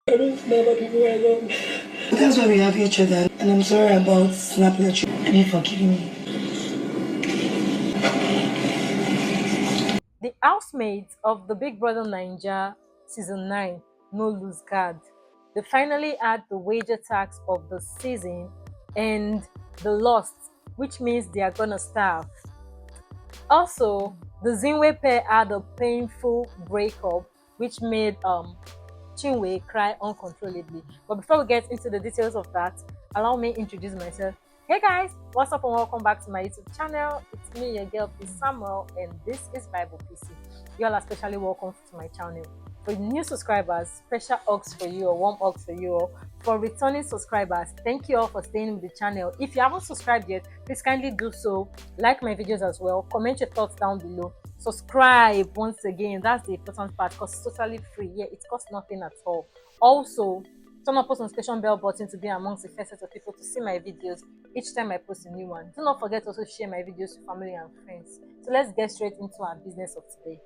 I don't know about people I love. That's why we have each other, and I'm sorry about snapping at you. Thank you for forgiving me. The housemates of the Big Brother Naija season 9 no lose guard. They finally had the wager tax of the season and the lost, which means they are gonna starve. Also, the Zinwe pair had a painful breakup, which made Chinwe cry uncontrollably. But before we get into the details of that, allow me introduce myself. Hey guys, what's up and welcome back to my YouTube channel. It's me, your girl, Peace Samuel, and this is Bible PC. You all are especially welcome to my channel. For new subscribers, special hugs for you or warm hugs for you all. For returning subscribers, thank you all for staying with the channel. If you haven't subscribed yet, please kindly do so. Like my videos as well. Comment your thoughts down below. Subscribe once again. That's the important part because it's totally free. Yeah, it costs nothing at all. Also, turn on post notification bell button to be amongst the first set of people to see my videos each time I post a new one. Do not forget to also share my videos with family and friends. So let's get straight into our business of today.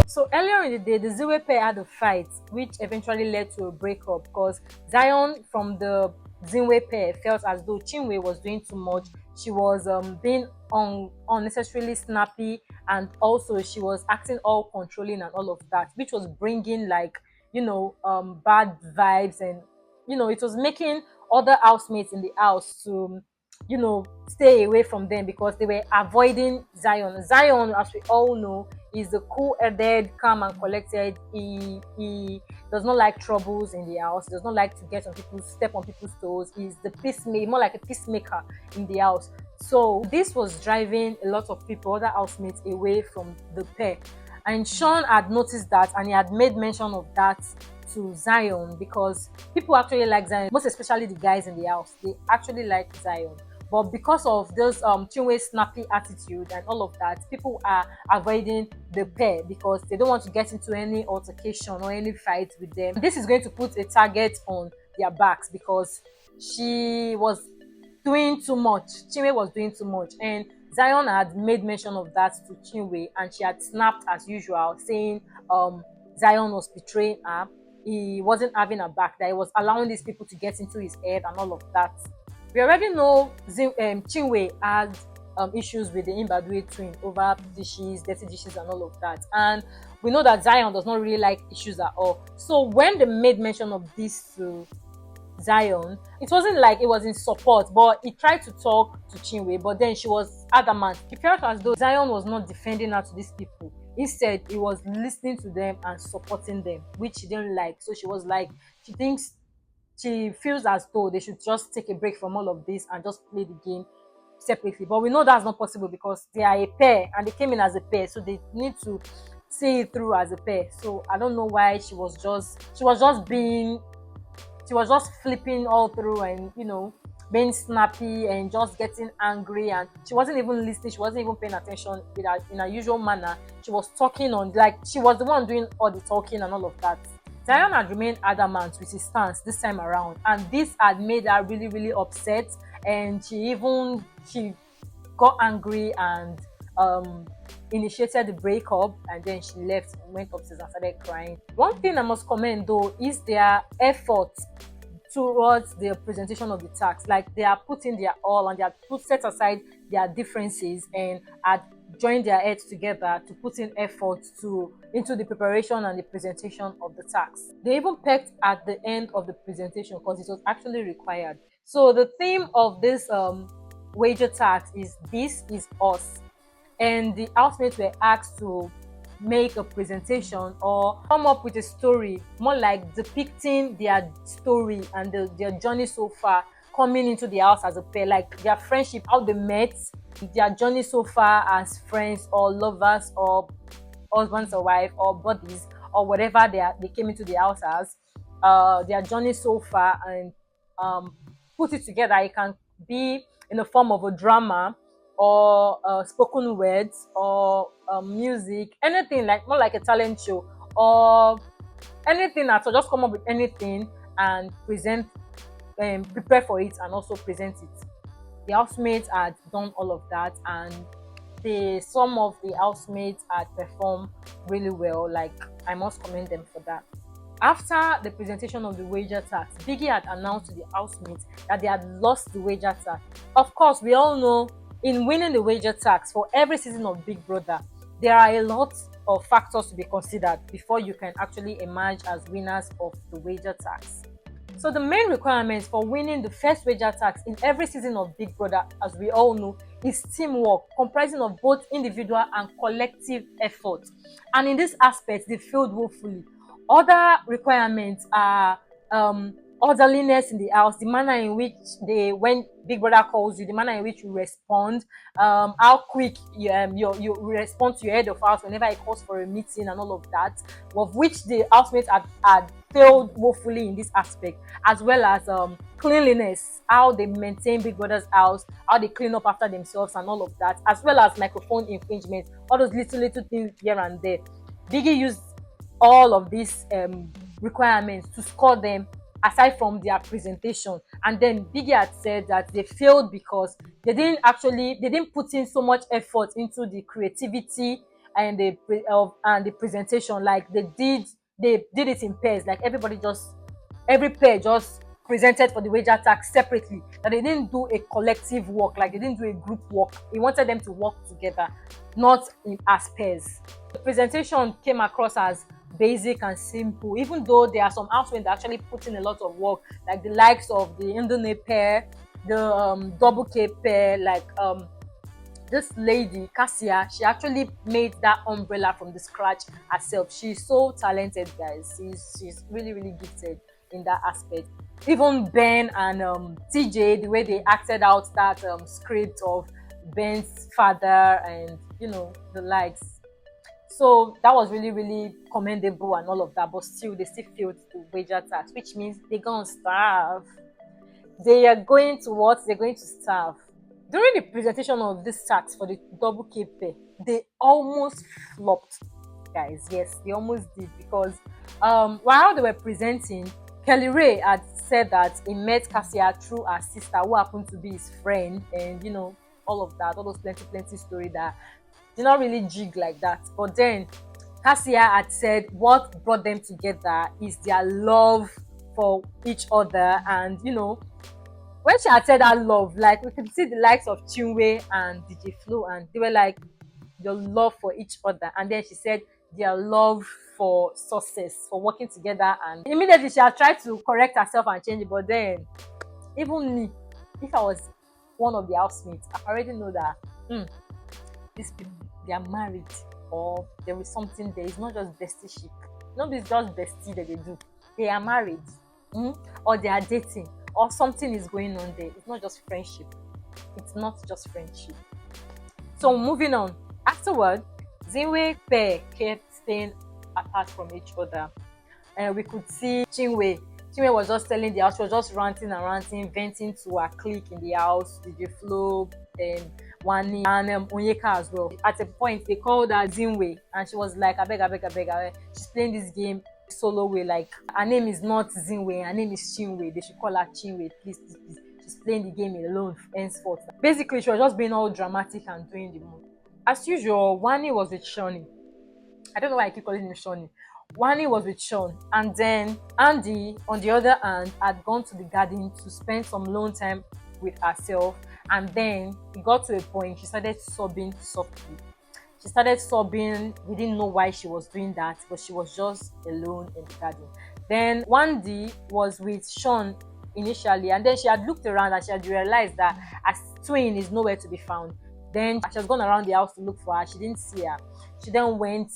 So earlier in the day, the Zinwe pair had a fight, which eventually led to a breakup because Zion from the Zinwe pair felt as though Chinwe was doing too much. She was being unnecessarily snappy, and also she was acting all controlling and all of that, which was bringing like bad vibes, and it was making other housemates in the house to stay away from them because they were avoiding Zion. Zion, as we all know, is the cool-headed, calm and collected. He does not like troubles in the house. He does not like to step on people's toes. He's the peacemaker, more like a peacemaker in the house. So this was driving a lot of people, other housemates, away from the pair. And Sean had noticed that, and he had made mention of that to Zion because people actually like Zion, most especially the guys in the house. They actually like Zion. But because of this Chinwe's snappy attitude and all of that, people are avoiding the pair because they don't want to get into any altercation or any fight with them. This is going to put a target on their backs because she was doing too much. Chinwe was doing too much, and Zion had made mention of that to Chinwe, and she had snapped as usual, saying Zion was betraying her. He wasn't having her back, that he was allowing these people to get into his head and all of that. We already know Chinwe had issues with the Mbadwe twin over dishes, dirty dishes and all of that. And we know that Zion does not really like issues at all. So when they made mention of this to Zion, it wasn't like it was in support, but he tried to talk to Chinwe, but then she was adamant. It felt as though Zion was not defending her to these people. Instead, he was listening to them and supporting them, which she didn't like. So she was like, she feels as though they should just take a break from all of this and just play the game separately. But we know that's not possible because they are a pair and they came in as a pair, so they need to see it through as a pair. So I don't know why she was just flipping all through and being snappy and just getting angry, and she wasn't even listening, she wasn't even paying attention in her usual manner. She was talking on, like, she was the one doing all the talking and all of that. Zion had remained adamant with his stance this time around, and this had made her really, really upset, and she got angry and initiated the breakup, and then she left and went upstairs and started crying. One thing I must commend though is their effort towards the presentation of the tax. Like, they are putting their all and they are set aside their differences and had joined their heads together to put in effort into the preparation and the presentation of the tax. They even pecked at the end of the presentation because it was actually required. So the theme of this wager tax is "This is Us," and the housemates were asked to make a presentation or come up with a story, more like depicting their story and their journey so far coming into the house as a pair, like their friendship, how they met, their journey so far as friends or lovers or husbands or wife or buddies or whatever they came into the house as, their journey so far, and put it together. It can be in the form of a drama or spoken words or music, anything, like more like a talent show, or anything at all, just come up with anything and present, prepare for it and also present it. The housemates had done all of that, and some of the housemates had performed really well. Like, I must commend them for that. After the presentation of the wager tax, Biggie had announced to the housemates that they had lost the wager tax. Of course, we all know in winning the wager tax for every season of Big Brother, there are a lot of factors to be considered before you can actually emerge as winners of the wager tax. So the main requirements for winning the first wager tax in every season of Big Brother, as we all know, is teamwork, comprising of both individual and collective effort. And in this aspect, they failed woefully. Other requirements are orderliness in the house, the manner in which when Big Brother calls you, the manner in which you respond, how quick you respond to your head of house whenever he calls for a meeting and all of that, of which the housemates had failed woefully in this aspect, as well as cleanliness, how they maintain Big Brother's house, how they clean up after themselves and all of that, as well as microphone infringement, all those little things here and there. Biggie used all of these requirements to score them, aside from their presentation. And then Biggie had said that they failed because they didn't put in so much effort into the creativity and the presentation. Like they did it in pairs. Like every pair just presented for the wager tax separately, that they didn't do a collective work, like they didn't do a group work. He wanted them to work together, not as pairs. The presentation came across as basic and simple, even though there are some housemates that actually put in a lot of work, like the likes of the Ndi Nne pair, the double K pair, like this lady Cassia. She actually made that umbrella from the scratch herself. She's so talented, guys. She's really gifted in that aspect. Even Ben and TJ, the way they acted out that script of Ben's father and the likes. So that was really commendable and all of that, but still they still failed to wager tax, which means they're gonna starve. They are going to what? They're going to starve. During the presentation of this tax for the double K pay, they almost flopped, guys. Yes, they almost did, because while they were presenting, Kelly Ray had said that he met Cassia through her sister, who happened to be his friend, and all of that, all those plenty story that did not really jig like that. But then Cassia had said what brought them together is their love for each other. And when she had said that love, like we could see the likes of Chinwe and DJ Flo, and they were like, your love for each other. And then she said their love for success, for working together. And immediately she had tried to correct herself and change it. But then, even me, if I was one of the housemates, I already know that these people, they are married, or there is something there. It's not just bestieeship. Nobody's just bestie that they do. They are married, or they are dating, or something is going on there. It's not just friendship. It's not just friendship. So moving on. Afterward, Zinwe pair kept staying apart from each other, and we could see Chinwe. Chinwe was just telling the house, she was just ranting and ranting, venting to her clique in the house, DJ Flo and WANNI and Onyeka as well. At a point, they called her Zinwe, and she was like, I beg. She's playing this game solo way. Like, her name is not Zinwe, her name is Chinwe. They should call her Chinwe, please. She's playing the game alone henceforth. Basically, she was just being all dramatic and doing the most. As usual, WANNI was with Shawnee. I don't know why I keep calling him Shawnee. WANNI was with Sean, and then Andy, on the other hand, had gone to the garden to spend some alone time with herself. And then it got to a point, she started sobbing softly. She started sobbing. We didn't know why she was doing that, but she was just alone in the garden. Then Wandy was with Sean initially, and then she had looked around and she had realized that her twin is nowhere to be found. Then she has gone around the house to look for her. She didn't see her. She then went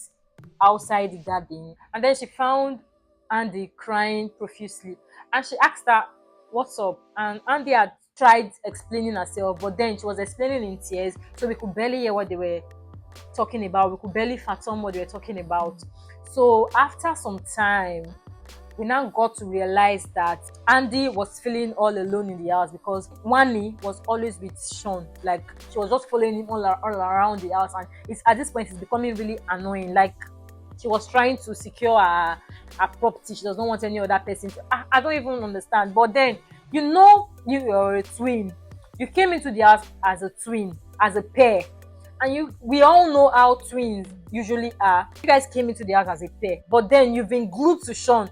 outside the garden, and then she found Andy crying profusely, and she asked her what's up. And Andy had tried explaining herself, but then she was explaining in tears, so we could barely hear what they were talking about. We could barely fathom what they were talking about. So after some time, we now got to realize that Andy was feeling all alone in the house because WANNI was always with Sean. Like, she was just following him all around the house, and it's at this point it's becoming really annoying. Like, she was trying to secure her property. She does not want any other person to. I don't even understand. But then, you're a twin. You came into the house as a twin, as a pair, and we all know how twins usually are. You guys came into the house as a pair, but then you've been glued to Sean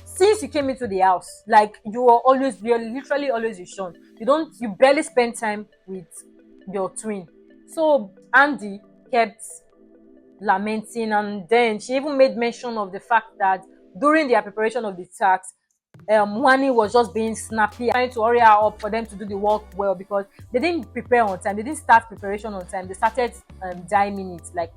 since you came into the house. Like, you're literally always with Sean. You barely spend time with your twin. So Andy kept lamenting, and then she even made mention of the fact that during their preparation of the tax, WANNI was just being snappy, trying to hurry her up for them to do the work well, because they didn't prepare on time. They didn't start preparation on time. They started diming it like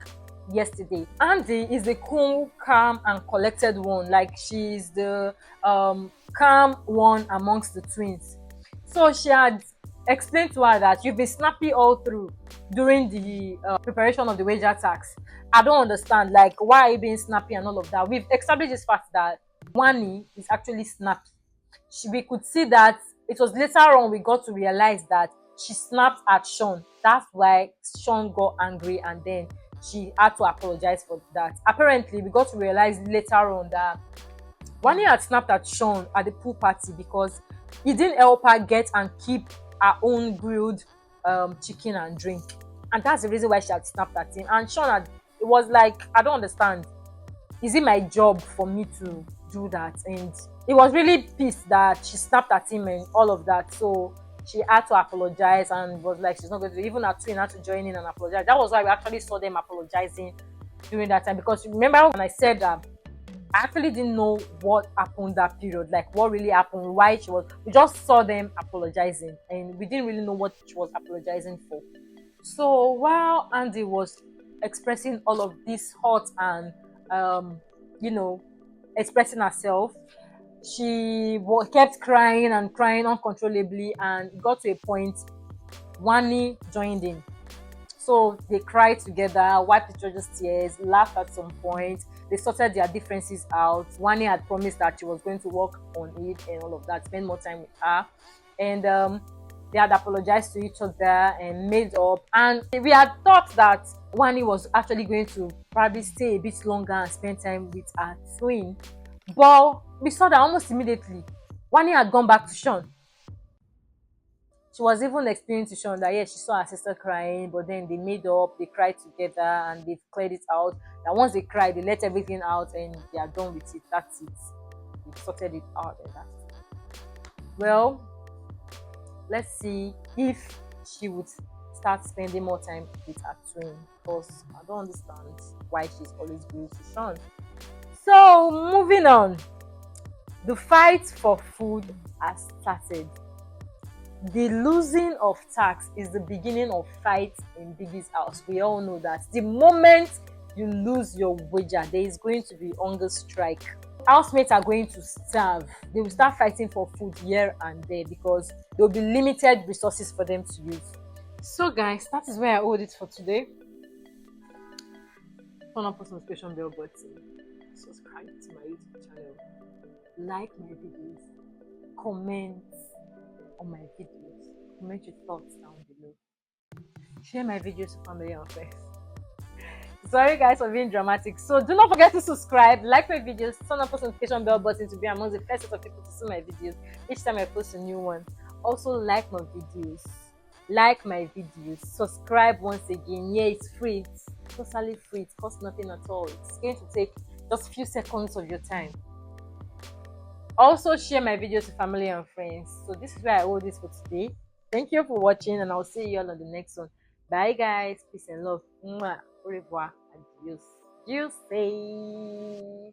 yesterday. Andy is the cool, calm, and collected one. Like, she's the calm one amongst the twins. So she had explained to her that you've been snappy all through during the preparation of the wager tax. I don't understand, like, why are you being snappy and all of that? We've established this fact that WANNI is actually snappy. We could see that. It was later on we got to realize that she snapped at Sean. That's why Sean got angry, and then she had to apologize for that. Apparently, we got to realize later on that WANNI had snapped at Sean at the pool party because he didn't help her get and keep her own grilled chicken and drink. And that's the reason why she had snapped at him. And Sean it was like, I don't understand. Is it my job for me to do that? And he was really pissed that she snapped at him and all of that. So she had to apologize and was like, she's not going to. Even her twin had to join in and apologize. That was why we actually saw them apologizing during that time. Because remember when I said that I actually didn't know what happened that period, like what really happened, why we just saw them apologizing, and we didn't really know what she was apologizing for. So while Andy was expressing all of this hurt and expressing herself, she kept crying and crying uncontrollably, and it got to a point WANNI joined in. So they cried together, wiped each other's tears, laughed at some point. They sorted their differences out. WANNI had promised that she was going to work on it and all of that, spend more time with her. And they had apologized to each other and made up. And we had thought that WANNI was actually going to probably stay a bit longer and spend time with her twin. But we saw that almost immediately, WANNI had gone back to Sean. She was even explaining to Sean that, she saw her sister crying, but then they made up, they cried together, and they've cleared it out. That once they cried, they let everything out, and they are done with it. That's it. They sorted it out, and that's it. Well, let's see if she would start spending more time with her twin, because I don't understand why she's always glued to Sean. So, moving on. The fight for food has started. The losing of tax is the beginning of fights in Biggie's house. We all know that. The moment you lose your wager, there is going to be hunger strike. Housemates are going to starve. They will start fighting for food here and there because there will be limited resources for them to use. So guys, that is where I hold it for today. Turn on post notification bell button. Subscribe to my YouTube channel. Like my videos. Comment on my videos. Comment your thoughts down below. Share my videos to family and friends. Sorry guys for being dramatic. So do not forget to subscribe, like my videos, turn on post notification bell button to be among the first set of people to see my videos each time I post a new one. Also like my videos. Like my videos. Subscribe once again. Yeah, it's free. It's totally free. It costs nothing at all. It's going to take just a few seconds of your time. Also share my videos to family and friends. So this is where I hold this for today. Thank you for watching, and I'll see you all on the next one. Bye guys. Peace and love. Mwah. Au revoir. Adios. You say.